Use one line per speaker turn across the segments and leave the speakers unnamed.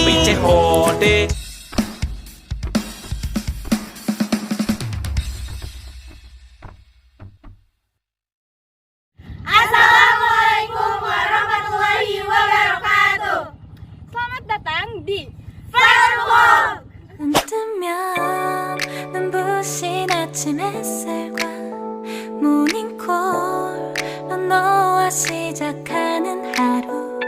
B, C, O, D.
Assalamualaikum warahmatullahi wabarakatuh.
Selamat datang di
Firewalk.
눈 뜨면 눈부신 아침 햇살과 모닝콜로 너와 시작하는 하루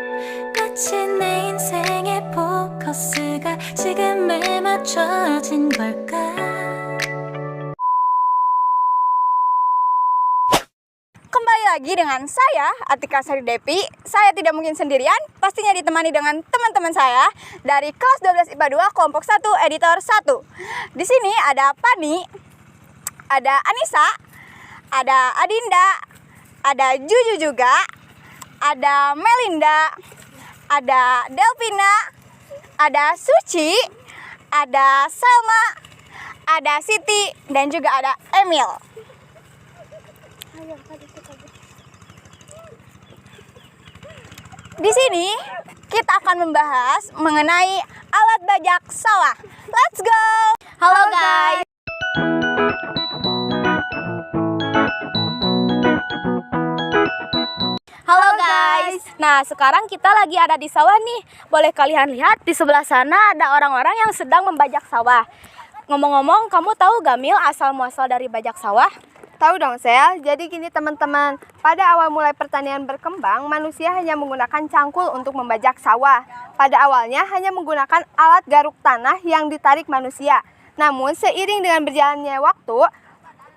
마치 내 인생의 포커스가 지금에 맞춰진 걸까.
Kembali lagi dengan saya, Atika Sari Depi. Saya tidak mungkin sendirian, pastinya ditemani dengan teman-teman saya dari kelas 12 IPA 2 kelompok 1 editor 1. Di sini ada Pani, ada Anissa, ada Adinda, ada Juju juga, ada Melinda, ada Delvina, ada Suci, ada Salma, ada Siti, dan juga ada Emil. Di sini kita akan membahas mengenai alat bajak sawah. Let's go. Halo guys. Halo guys. Nah, sekarang kita lagi ada di sawah nih. Boleh kalian lihat di sebelah sana ada orang-orang yang sedang membajak sawah. Ngomong-ngomong, kamu tahu gak Mil asal muasal dari bajak sawah?
Tahu dong Sel, jadi gini teman-teman, pada awal mulai pertanian berkembang, manusia hanya menggunakan cangkul untuk membajak sawah. Pada awalnya hanya menggunakan alat garuk tanah yang ditarik manusia. Namun seiring dengan berjalannya waktu,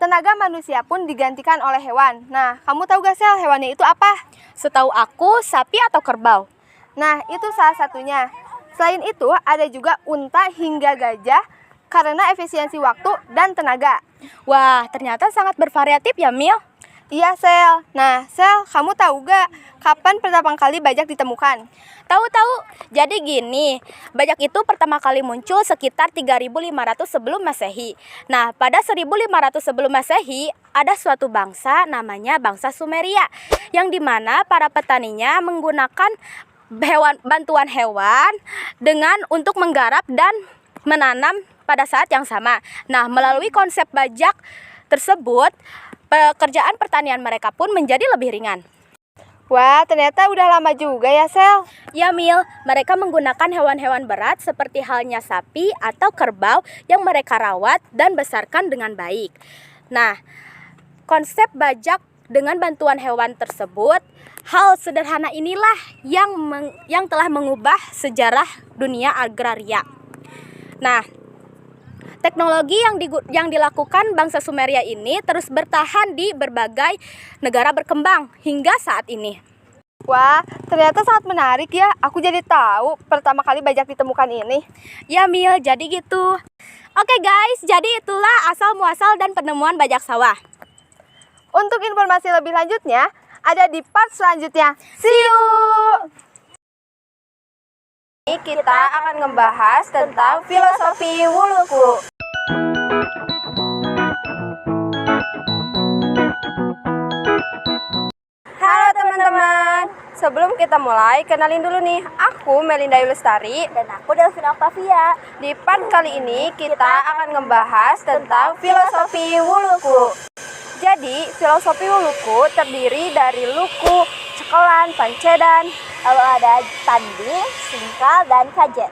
tenaga manusia pun digantikan oleh hewan. Nah, kamu tahu gak Sel, hewannya itu apa?
Setahu aku, sapi atau kerbau.
Nah, itu salah satunya. Selain itu, ada juga unta hingga gajah karena efisiensi waktu dan tenaga.
Wah, ternyata sangat bervariatif ya Mil.
Iya Sel. Nah Sel, kamu tahu gak kapan pertama kali bajak ditemukan?
Tahu-tahu. Jadi gini, bajak itu pertama kali muncul sekitar 3.500 sebelum Masehi. Nah, pada 1.500 sebelum Masehi, ada suatu bangsa namanya bangsa Sumeria, yang dimana para petaninya menggunakan bantuan hewan untuk menggarap dan menanam pada saat yang sama. Nah, melalui konsep bajak tersebut, pekerjaan pertanian mereka pun menjadi lebih ringan.
Wah, ternyata udah lama juga ya Sel.
Ya Mil, mereka menggunakan hewan-hewan berat seperti halnya sapi atau kerbau yang mereka rawat dan besarkan dengan baik. Nah, konsep bajak dengan bantuan hewan tersebut, hal sederhana inilah yang telah mengubah sejarah dunia agraria. Nah, teknologi yang dilakukan bangsa Sumeria ini terus bertahan di berbagai negara berkembang hingga saat ini.
Wah, ternyata sangat menarik ya. Aku jadi tahu pertama kali bajak ditemukan ini.
Ya Mil, jadi gitu. Oke guys, jadi itulah asal muasal dan penemuan bajak sawah.
Untuk informasi lebih lanjutnya, ada di part selanjutnya. See you! Kita akan membahas tentang filosofi wuluku. Halo teman-teman, sebelum kita mulai, kenalin dulu nih, aku Melinda Yulestari
Dan aku Delvina Octavia.
Di part kali ini kita akan membahas tentang filosofi wuluku. Jadi, filosofi wuluku terdiri dari luku, cekelan, pancedan,
Lalu ada tanding, singkal, dan kajet.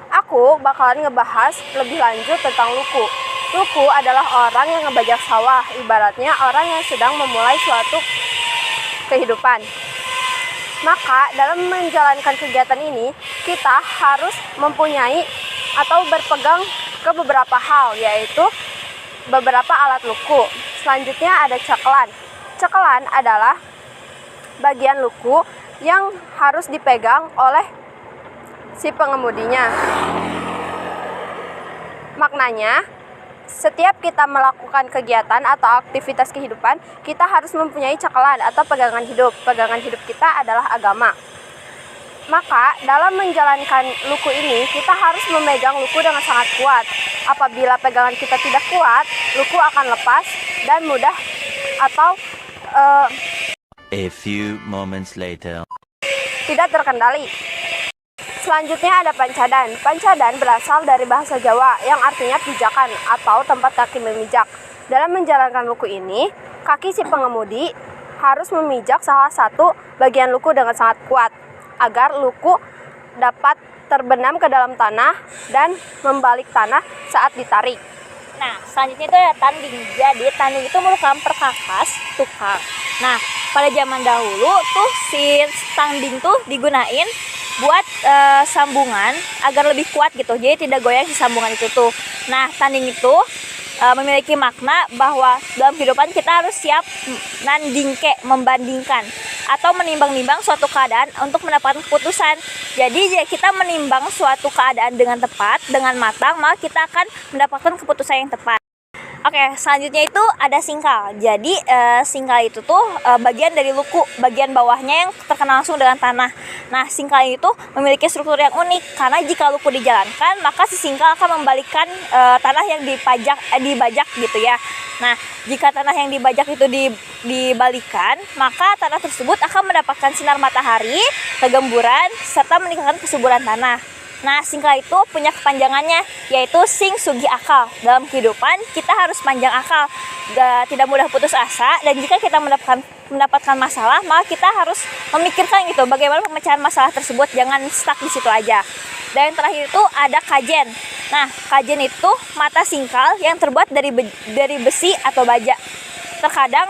Aku bakalan ngebahas lebih lanjut tentang luku. Luku adalah orang yang ngebajak sawah, ibaratnya orang yang sedang memulai suatu kehidupan. Maka dalam menjalankan kegiatan ini, kita harus mempunyai atau berpegang ke beberapa hal, yaitu beberapa alat luku. Selanjutnya ada cekelan. Cekelan adalah bagian luku yang harus dipegang oleh si pengemudinya. Maknanya, setiap kita melakukan kegiatan atau aktivitas kehidupan, kita harus mempunyai cekelan atau pegangan hidup. Pegangan hidup kita adalah agama. Maka, dalam menjalankan luku ini, kita harus memegang luku dengan sangat kuat. Apabila pegangan kita tidak kuat, luku akan lepas dan mudah atau
A few moments later.
tidak terkendali. Selanjutnya ada pancadan. Pancadan berasal dari bahasa Jawa yang artinya pijakan atau tempat kaki memijak. Dalam menjalankan luku ini, kaki si pengemudi harus memijak salah satu bagian luku dengan sangat kuat agar luku dapat terbenam ke dalam tanah dan membalik tanah saat ditarik.
Nah, selanjutnya itu ada tanding. Jadi, tanding itu merupakan perkakas tukang. Nah, pada zaman dahulu tuh si tanding tuh digunain buat sambungan agar lebih kuat gitu. Jadi tidak goyang si sambungan itu tuh. Nah, tanding itu memiliki makna bahwa dalam kehidupan kita harus siap membandingkan atau menimbang-nimbang suatu keadaan untuk mendapatkan keputusan. Jadi jika kita menimbang suatu keadaan dengan tepat, dengan matang, maka kita akan mendapatkan keputusan yang tepat. Oke, selanjutnya itu ada singkal. Jadi singkal itu tuh bagian dari luku, bagian bawahnya yang terkena langsung dengan tanah. Nah, singkal itu memiliki struktur yang unik karena jika luku dijalankan, maka si singkal akan membalikkan tanah yang dibajak gitu ya. Nah, jika tanah yang dibajak itu dibalikan, maka tanah tersebut akan mendapatkan sinar matahari, kegemburan, serta meningkatkan kesuburan tanah. Nah, singkal itu punya kepanjangannya, yaitu sing sugi akal. Dalam kehidupan, kita harus panjang akal, tidak mudah putus asa, dan jika kita mendapatkan masalah, maka kita harus memikirkan gitu, bagaimana pemecahan masalah tersebut, jangan stuck di situ aja. Dan yang terakhir itu ada kajen. Nah, kajen itu mata singkal yang terbuat dari besi atau baja. Terkadang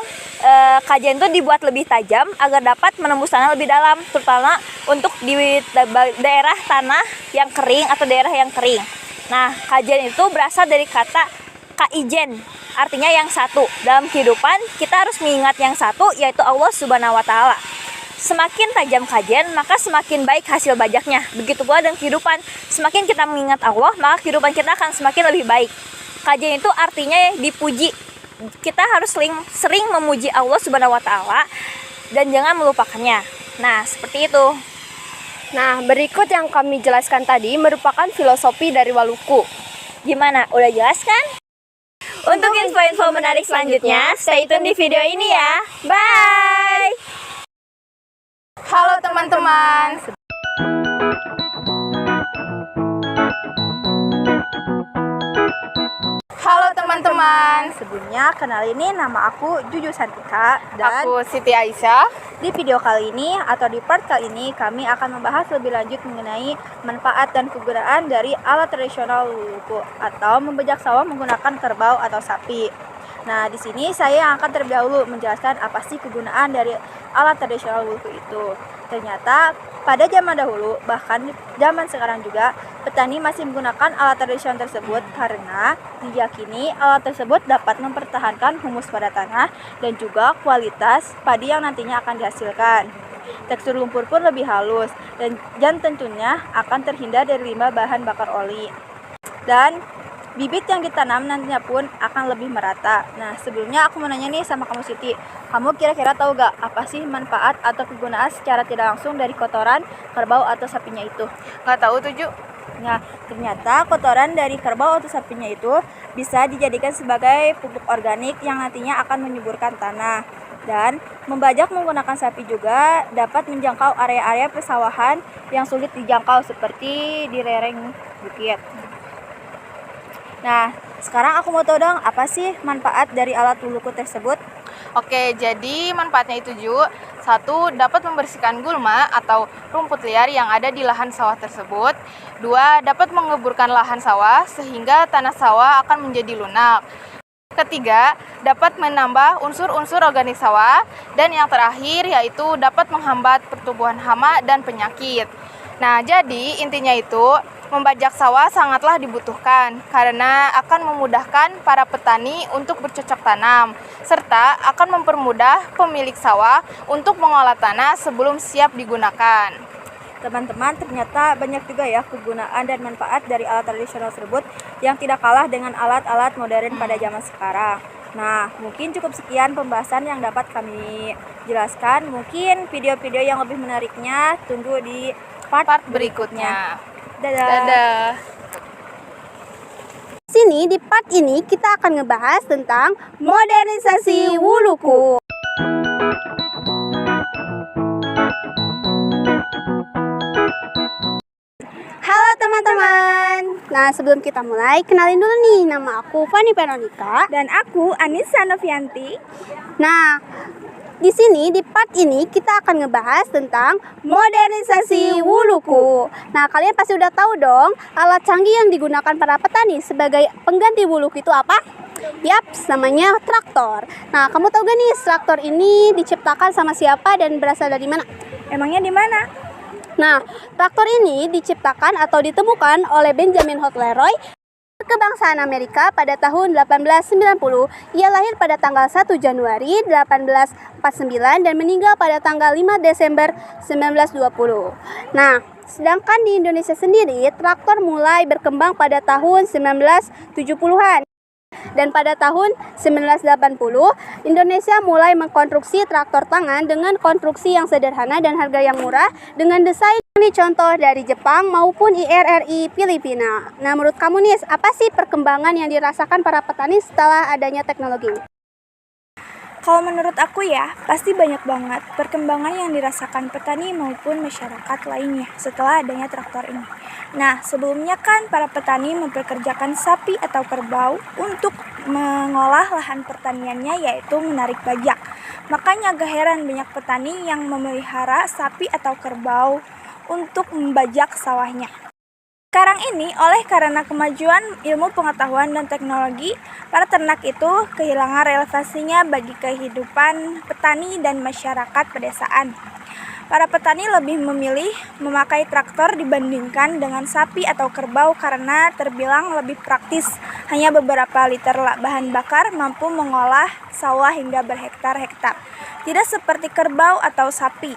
kajen itu dibuat lebih tajam agar dapat menembus tanah lebih dalam, terutama untuk di daerah tanah yang kering atau daerah yang kering. Nah, kajen itu berasal dari kata kaijen, artinya yang satu. Dalam kehidupan kita harus mengingat yang satu, yaitu Allah Subhanahu wa Ta'ala. Semakin tajam kajen, maka semakin baik hasil bajaknya. Begitu pula dengan kehidupan, semakin kita mengingat Allah, maka kehidupan kita akan semakin lebih baik. Kajen itu artinya dipuji. Kita harus sering memuji Allah Subhanahu wa Ta'ala dan jangan melupakannya. Nah, seperti itu.
Nah, berikut yang kami jelaskan tadi merupakan filosofi dari Waluku.
Gimana? Udah jelas kan? Untuk info-info menarik selanjutnya, stay tune di video ini ya. Bye!
Halo teman-teman. Halo teman-teman. Sebelumnya kenalin, ini nama aku Juju Santika dan
Aku Siti Aisyah.
di video kali ini atau di part kali ini kami akan membahas lebih lanjut mengenai manfaat dan kegunaan dari alat tradisional luku atau membajak sawah menggunakan kerbau atau sapi. Nah, di sini saya yang akan terlebih dahulu menjelaskan apa sih kegunaan dari alat tradisional luku itu. Ternyata pada zaman dahulu, bahkan di zaman sekarang juga, petani masih menggunakan alat tradisional tersebut karena diyakini alat tersebut dapat mempertahankan humus pada tanah dan juga kualitas padi yang nantinya akan dihasilkan. Tekstur lumpur pun lebih halus dan tentunya akan terhindar dari limbah bahan bakar oli. Dan bibit yang ditanam nantinya pun akan lebih merata. Nah, sebelumnya aku mau nanya nih sama kamu Siti. Kamu kira-kira tahu gak apa sih manfaat atau kegunaan secara tidak langsung dari kotoran kerbau atau sapinya itu?
Nggak tahu tujuh.
Nah, ternyata kotoran dari kerbau atau sapinya itu bisa dijadikan sebagai pupuk organik yang nantinya akan menyuburkan tanah. Dan membajak menggunakan sapi juga dapat menjangkau area-area persawahan yang sulit dijangkau seperti di lereng bukit. Nah, sekarang aku mau tahu dong, apa sih manfaat dari alat luku tersebut?
Oke, jadi manfaatnya itu Ju. 1. Dapat membersihkan gulma atau rumput liar yang ada di lahan sawah tersebut. 2. Dapat mengeburkan lahan sawah sehingga tanah sawah akan menjadi lunak. 3. Dapat menambah unsur-unsur organik sawah. Dan yang terakhir yaitu dapat menghambat pertumbuhan hama dan penyakit. Nah, jadi intinya itu membajak sawah sangatlah dibutuhkan karena akan memudahkan para petani untuk bercocok tanam serta akan mempermudah pemilik sawah untuk mengolah tanah sebelum siap digunakan.
Teman-teman, ternyata banyak juga ya kegunaan dan manfaat dari alat tradisional tersebut yang tidak kalah dengan alat-alat modern pada zaman sekarang. Nah, mungkin cukup sekian pembahasan yang dapat kami jelaskan. Mungkin video-video yang lebih menariknya tunggu di part berikutnya. Dadah.
Sini di part ini kita akan ngebahas tentang modernisasi Wuluku. teman-teman. Nah, sebelum kita mulai, kenalin dulu nih, nama aku Fani Veronica.
Dan aku Anissa Novianti.
Nah, di sini di part ini kita akan ngebahas tentang modernisasi wuluku. Nah, kalian pasti udah tahu dong, alat canggih yang digunakan para petani sebagai pengganti wuluku itu apa? Yaps, namanya traktor. Nah, kamu tahu gak nih traktor ini diciptakan sama siapa dan berasal dari mana?
Emangnya di mana?
Nah, traktor ini diciptakan atau ditemukan oleh Benjamin Holt Leroy, kebangsaan Amerika pada tahun 1890. Ia lahir pada tanggal 1 Januari 1849 dan meninggal pada tanggal 5 Desember 1920. Nah, sedangkan di Indonesia sendiri, traktor mulai berkembang pada tahun 1970-an. Dan pada tahun 1980, Indonesia mulai mengkonstruksi traktor tangan dengan konstruksi yang sederhana dan harga yang murah dengan desain ini contoh dari Jepang maupun IRRI Filipina. Nah, menurut kamu nih, apa sih perkembangan yang dirasakan para petani setelah adanya teknologi ini?
Kalau menurut aku ya, pasti banyak banget perkembangan yang dirasakan petani maupun masyarakat lainnya setelah adanya traktor ini. Nah, sebelumnya kan para petani mempekerjakan sapi atau kerbau untuk mengolah lahan pertaniannya, yaitu menarik pajak. Makanya gak heran banyak petani yang memelihara sapi atau kerbau untuk membajak sawahnya. Sekarang ini, karena kemajuan ilmu pengetahuan dan teknologi, para ternak itu kehilangan relevansinya bagi kehidupan petani dan masyarakat pedesaan. Para petani lebih memilih memakai traktor dibandingkan dengan sapi atau kerbau karena terbilang lebih praktis. Hanya beberapa liter bahan bakar mampu mengolah sawah hingga berhektar-hektar. Tidak seperti kerbau atau sapi,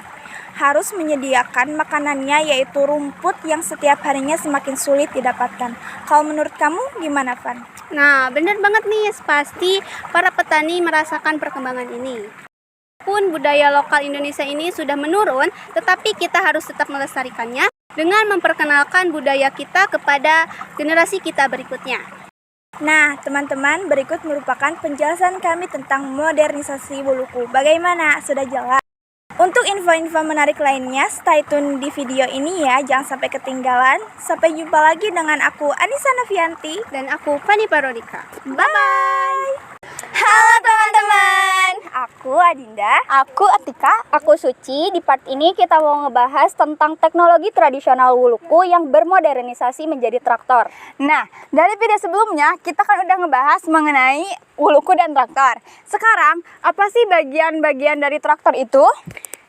harus menyediakan makanannya yaitu rumput yang setiap harinya semakin sulit didapatkan. Kalau menurut kamu gimana, Van?
Nah, benar banget nih, pasti para petani merasakan perkembangan ini. Pun budaya lokal Indonesia ini sudah menurun, tetapi kita harus tetap melestarikannya dengan memperkenalkan budaya kita kepada generasi kita berikutnya.
Nah, teman-teman, berikut merupakan penjelasan kami tentang modernisasi wuluku. Bagaimana? Sudah jelas? Untuk info-info menarik lainnya, stay tune di video ini ya, jangan sampai ketinggalan. Sampai jumpa lagi dengan aku Anissa Novianti
Dan aku Fani Veronica.
Bye!
Halo teman-teman, aku Adinda.
Aku Atika.
Aku Suci. Di part ini kita mau ngebahas tentang teknologi tradisional wuluku yang bermodernisasi menjadi traktor.
Nah, dari video sebelumnya kita kan udah ngebahas mengenai wuluku dan traktor. Sekarang, apa sih bagian-bagian dari traktor itu?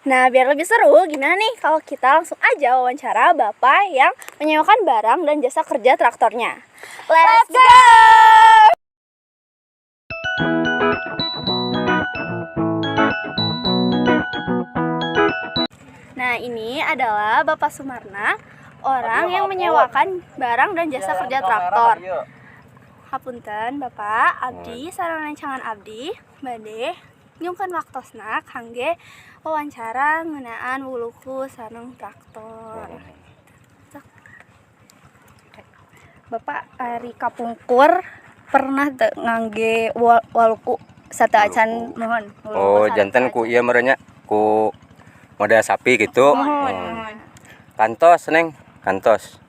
Nah, biar lebih seru, gimana nih kalau kita langsung aja wawancara Bapak yang menyewakan barang dan jasa kerja traktornya.
Let's go!
Nah, ini adalah Bapak Sumarna, orang yang menyewakan barang dan jasa kerja traktor. Hapunten Bapak, abdi sarancangan abdi bade nyungkeun waktosna kangge wawancara ngeunaan wuluku sareng traktor. Bapak ari kapungkur pernah teu ngangge wuluku satu acan mohon.
Oh, jantan ku ieu merenya ku model sapi gitu. Kantos neng, kantos.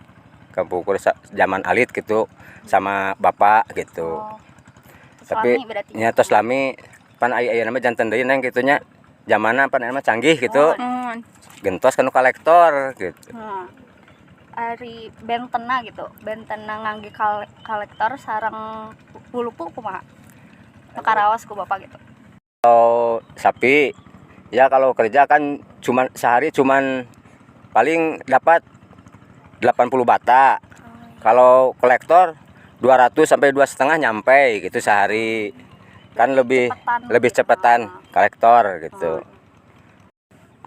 Kapungkur zaman alit gitu sama bapak gitu. Tapi nya tos lami pan aya nama jantan deui neng kitunya. Zamanna pan nama canggih gitu. Gentos kanu kolektor gitu.
Ari bentena gitu, bentena ngangge kolektor sareng wuluku kumaha? Karawas ku bapak gitu.
Kalau sapi ya kalau kerja kan cuman sehari cuman paling dapat 80 bata. Kalau kolektor 200 sampai 2,5 nyampe gitu sehari. Kan lebih cepetan kolektor gitu.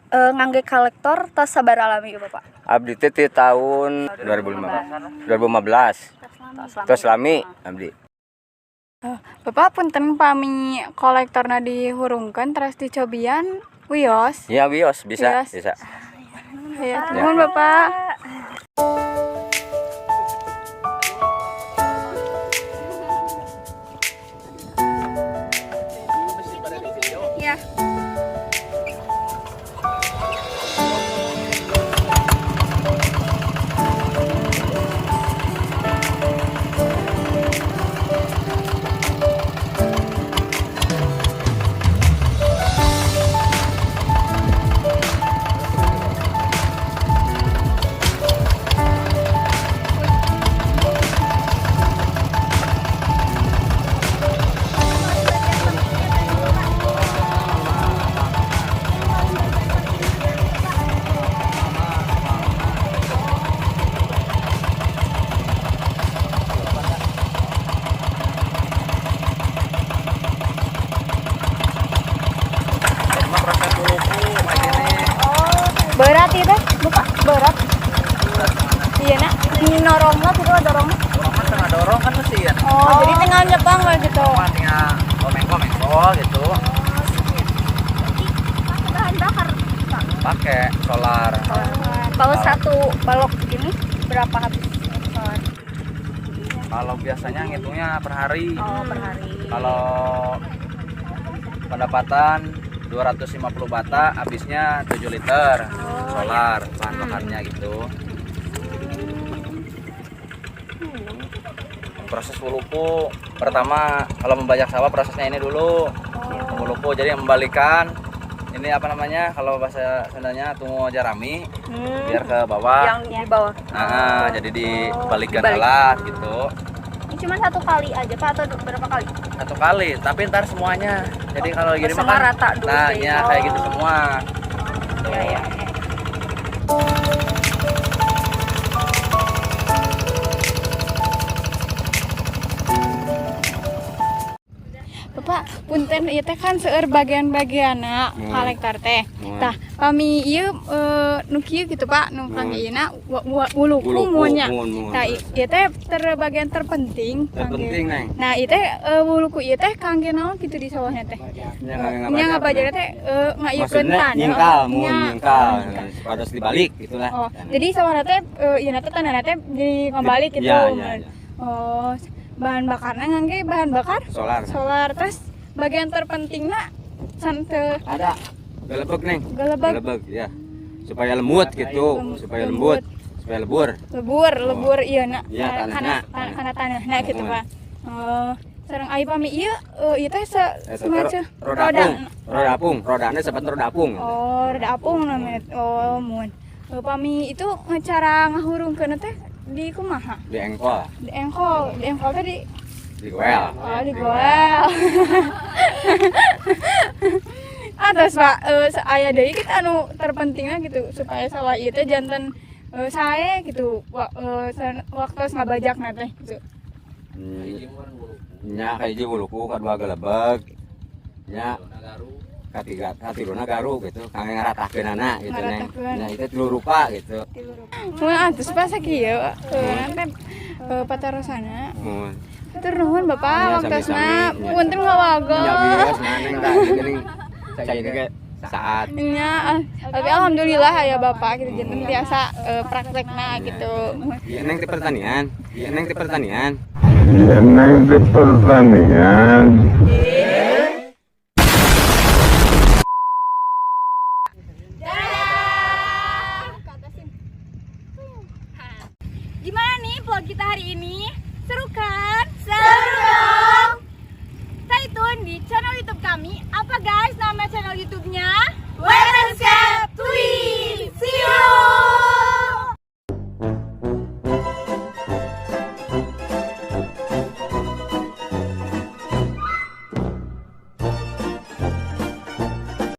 Ngangge kolektor tas sabar alami Bapak?
Abdi teh ti tahun 2015. Terus lami abdi.
Bapak punten pami kolektorna dihurungkeun terus dicobian wios.
Iya wios bisa.
Ya, nuhun Bapak.
dorong?
Dorongan tengah dorong kan mesin.
Oh, jadi tinggal nyepang lah gitu.
Cuma tinggal komeng-komeng gitu.
Bahan bakar.
Pakai solar.
Kalau satu balok gini berapa habis?
Kalau biasanya ngitungnya per hari.
Oh, per hari.
Kalau pendapatan 250 bata, habisnya 7 liter solar bahan bakarnya gitu. Proses wuluku pertama kalau membajak sawah prosesnya ini dulu. Wuluku jadi membalikan ini apa namanya kalau bahasa Sundanya tungo jarami biar ke bawah.
Yang di bawah.
Nah, jadi dibalikan alat gitu.
Ini cuma satu kali aja Pak atau berapa kali?
Satu kali, tapi ntar semuanya. Jadi kalau gini
semua
makan
rata dulu
nah,
deh.
ya kayak gitu semua.
Ya.
Bapak, punten ieu teh kan seueur bagian-bagianna kalektor teh. Tah, kami ieu nu kieu gitu Pak, nu kami ieu wuluku munnya. Tah, ieu teh bagian terpenting.
Terpenting, Neng.
Nah, ieu teh wuluku ieu teh kangge naon gitu di sawahnya teh. Nya ngabajana teh ngayeukeun
Maksudnya
taneuh.
nyingkal,
Nya.
mun nyingkal, harus dibalik gitulah.
Oh, jadi sawahna teh ieu teh tanahna teh jadi ngabalik gitu.
Iya.
Oh, bahan bakarna ngangge bahan bakar solar terus bagian terpentingnya sante
Ada gelebek, Neng.
Gelebek.
Ya. Supaya lembut gitu, supaya lembut, supaya lebur.
lebur iya nak
Iya, tanahna.
kana tanahna gitu Pak. Oh, sareng ai pami ieu ieu teh semacam
rodanya seperti roda apung.
Oh, roda apung namanya. Oh, mun. Pami itu cara ngahurungkeun teh di kumaha?
Di engkol,
Di engkol teh di
di goel.
Oh, di goel. Atas Pak, aya deui kita anu terpentingnya gitu supaya sawah ieu teh janten sae gitu waktu ngabajak teh gitu.
Nya hiji wuluku, kadua gelebek. Nya katiluna garu gitu, kangge ngaratahkeunana gitu Neng. Nya itu tilu rupa gitu.
Mun atus Pak sakieu nanti patarosana.
Mun.
Tur nuhun Bapak
Ya,
waktosna.
sami-sami.
Punten ngawago.
Nya bios Neng tah geuning cai ge saat.
Nya tapi alhamdulillah ya Bapak gitu janten biasa praktekna gitu.
Iya Neng di pertanian.
Gimana nih vlog kita hari ini? Seru kan? Seru dong! Stay tune di channel YouTube kami. Apa guys nama channel YouTube-nya?